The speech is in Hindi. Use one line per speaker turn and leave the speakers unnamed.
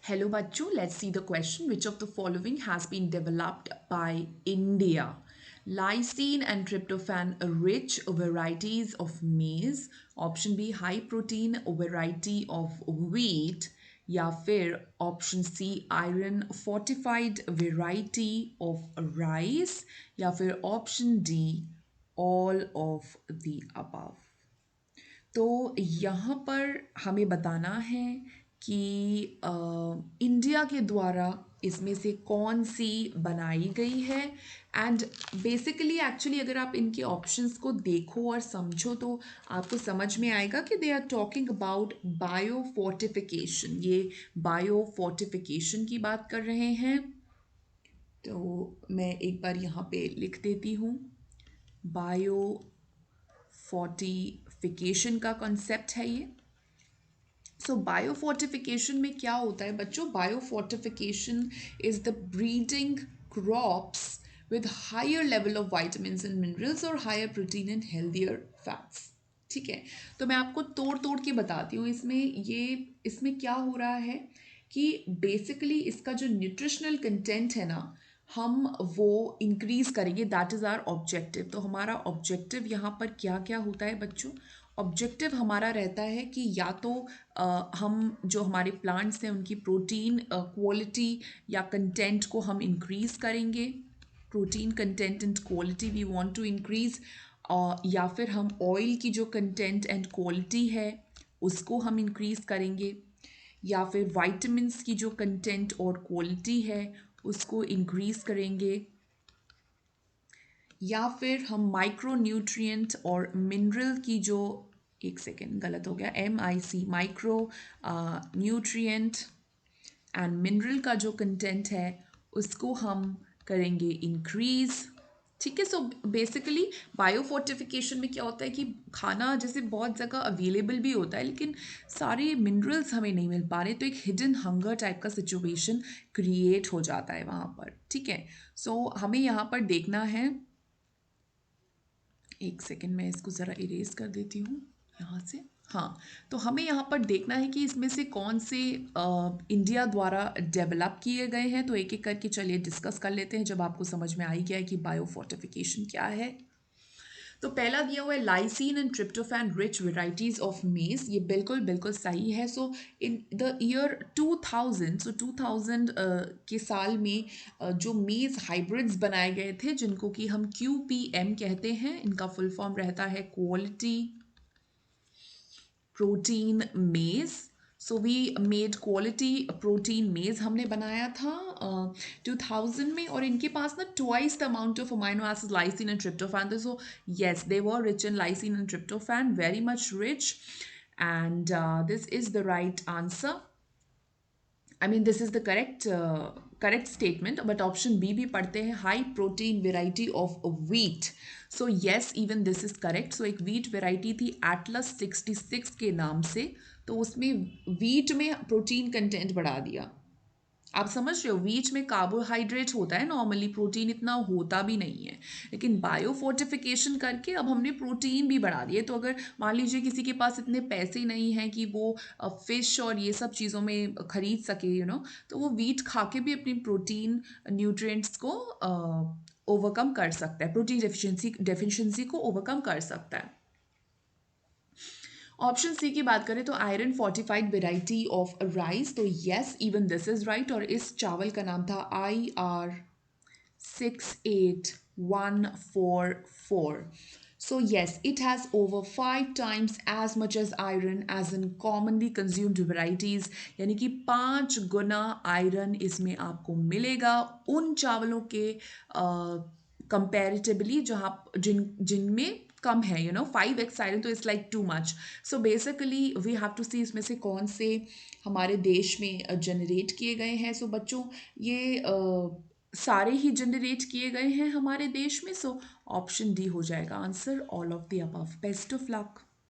Hello bachcho, let's see the question. Which of the following has been developed by India? Lysine and tryptophan rich varieties of maize. Option B high protein variety of wheat. या फिर option C iron fortified variety of rice. या फिर option D all of the above. तो यहाँ पर हमें बताना है कि इंडिया के द्वारा इसमें से कौन सी बनाई गई है एंड बेसिकली एक्चुअली अगर आप इनके ऑप्शंस को देखो और समझो तो आपको समझ में आएगा कि they are talking about biofortification. ये बायो फोर्टिफिकेशन की बात कर रहे हैं। तो मैं एक बार यहाँ पे लिख देती हूँ। बायो फोर्टिफिकेशन का कॉन्सेप्ट है ये। सो बायोफोर्टिफिकेशन में क्या होता है बच्चों? Biofortification is the breeding crops with higher level of vitamins and minerals और higher protein and healthier fats। ठीक है, तो मैं आपको तोड़ तोड़ के बताती हूँ इसमें क्या हो रहा है कि बेसिकली इसका जो न्यूट्रिशनल कंटेंट है ना, हम वो इंक्रीज करेंगे। That is our objective. तो हमारा ऑब्जेक्टिव यहाँ पर क्या क्या होता है बच्चों? ऑब्जेक्टिव हमारा रहता है कि या तो हम जो हमारे प्लांट्स हैं उनकी प्रोटीन क्वालिटी या कंटेंट को हम इंक्रीज़ करेंगे। Protein content and quality we want to increase. या फिर हम ऑयल की जो कंटेंट एंड क्वालिटी है उसको हम इंक्रीज़ करेंगे। या फिर वाइटामिन्स की जो कंटेंट और क्वालिटी है उसको इंक्रीज़ करेंगे। या फिर हम माइक्रो न्यूट्रिएंट और मिनरल की जो, एक सेकेंड गलत हो गया, MIC micro nutrient and mineral का जो कंटेंट है उसको हम करेंगे इंक्रीज। ठीक है। सो बेसिकली बायोफोर्टिफिकेशन में क्या होता है कि खाना जैसे बहुत जगह अवेलेबल भी होता है लेकिन सारे मिनरल्स हमें नहीं मिल पा रहे, तो एक हिडन हंगर टाइप का सिचुएशन क्रिएट हो जाता है वहाँ पर। ठीक है। सो हमें यहाँ पर देखना है, एक सेकेंड मैं इसको ज़रा इरेज कर देती हूँ यहाँ से। हाँ, तो हमें यहाँ पर देखना है कि इसमें से कौन से इंडिया द्वारा डेवलप किए गए हैं। तो एक एक करके चलिए डिस्कस कर लेते हैं जब आपको समझ में आ ही गया है कि बायोफोर्टिफिकेशन क्या है। तो पहला दिया हुआ है lysine and tryptophan rich varieties of मेज। ये बिल्कुल बिल्कुल सही है। सो इन द ईयर 2000, सो 2000 के साल में जो मेज हाइब्रिड्स बनाए गए थे जिनको कि हम QPM कहते हैं, इनका फुल फॉर्म रहता है quality protein maize. So we made quality protein maize हमने बनाया था 2000 में, और इनके पास ना twice the amount of amino acid lysine and tryptophan. So yes, they were rich in lysine and tryptophan, very much rich, and this is the right answer. I mean this is the correct statement. But option B भी पढ़ते हैं, high protein variety of wheat. So yes, even this is correct. So एक व्हीट वेराइटी थी एटलस 66 के नाम से, तो उसमें व्हीट में प्रोटीन कंटेंट बढ़ा दिया। आप समझ रहे हो, व्हीट में कार्बोहाइड्रेट होता है, नॉर्मली प्रोटीन इतना होता भी नहीं है, लेकिन बायो फोर्टिफिकेशन करके अब हमने प्रोटीन भी बढ़ा दिए। तो अगर मान लीजिए किसी के पास इतने पैसे नहीं हैं कि वो फिश और ये सब चीज़ों में खरीद सके, तो वो व्हीट खा के भी अपनी प्रोटीन न्यूट्रिएंट्स को ओवरकम कर सकता है, प्रोटीन डेफिशिएंसी को ओवरकम कर सकता है। ऑप्शन सी की बात करें तो iron fortified variety of rice, तो yes, even this is right. और इस चावल का नाम था IR 68144। So yes, it has over 5 times as much as iron as in commonly consumed varieties, यानी कि 5 गुना आयरन इसमें आपको मिलेगा उन चावलों के कंपैरेटिवली जहाँ जिनमें कम है, 5x आयरन, तो it's like too much. So basically we have to see इसमें से कौन से हमारे देश में जनरेट किए गए हैं। सो बच्चों, ये सारे ही जनरेट किए गए हैं हमारे देश में। सो ऑप्शन डी हो जाएगा answer, all of the above. Best of luck.